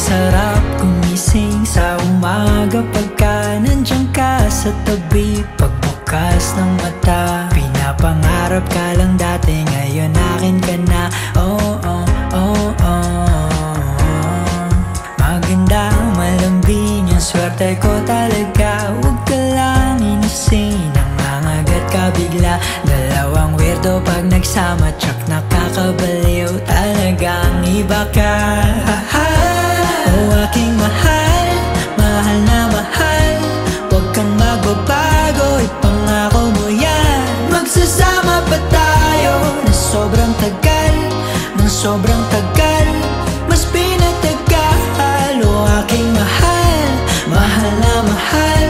sarap gumising sa umaga pagka nandiyan ka sa tabi. Pagbukas ng mata, pinapangarap ka lang dati, ngayon akin ka na. Oh, oh, oh, oh. Maganda, malambing yung swerte ko talaga. Huwag ka lang inisin, nangangagat ka bigla. Dalawang weirdo pag nagsama, tsak nakakabaliw. Talagang iba ka. Oh, aking mahal, mahal na mahal. Huwag kang magbabago, ipangako mo yan. Magsasama pa tayo na sobrang tagal, ng sobrang tagal, mas pinatagal. Oh, aking mahal, mahal na mahal.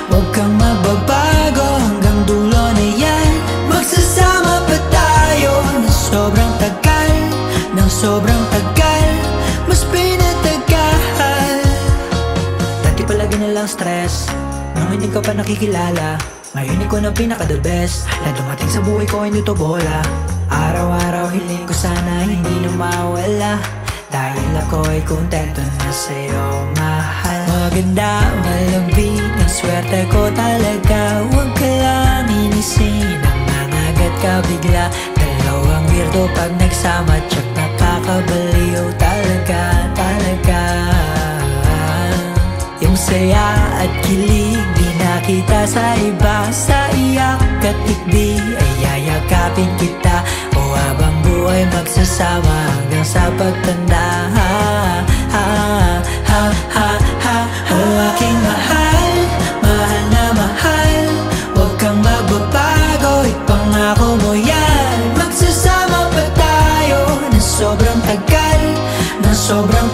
Huwag kang magbabago, hanggang dulo na yan. Magsasama pa tayo na sobrang tagal, ng sobrang tagal, mas pinatagal. Dati palagi na lang stress nung hindi ko pa nakikilala. Ngayon ikaw na pinaka the best na dumating sa buhay ko, hindi to bola. Araw-araw hiling ko sana hindi na mawala, dahil ako'y kontento na sa'yo, mahal. Maganda, malambing ang swerte ko talaga. Huwag ka lang inisin, nangangagat ka bigla. Dalawang weirdo pag nagsama, tsak nakakabaliw. Talaga, talaga. Yung saya at kilig, di nakita sa iba. Sa iyak at ikbi ay yayakapin kita. O habang buhay magsasama hanggang sa pagtanda. Ha, ha, ha, ha, ha. O aking mahal, mahal na mahal. Huwag kang magbabago, ipangako mo yan. Magsasama pa tayo na sobrang tagal, na sobrang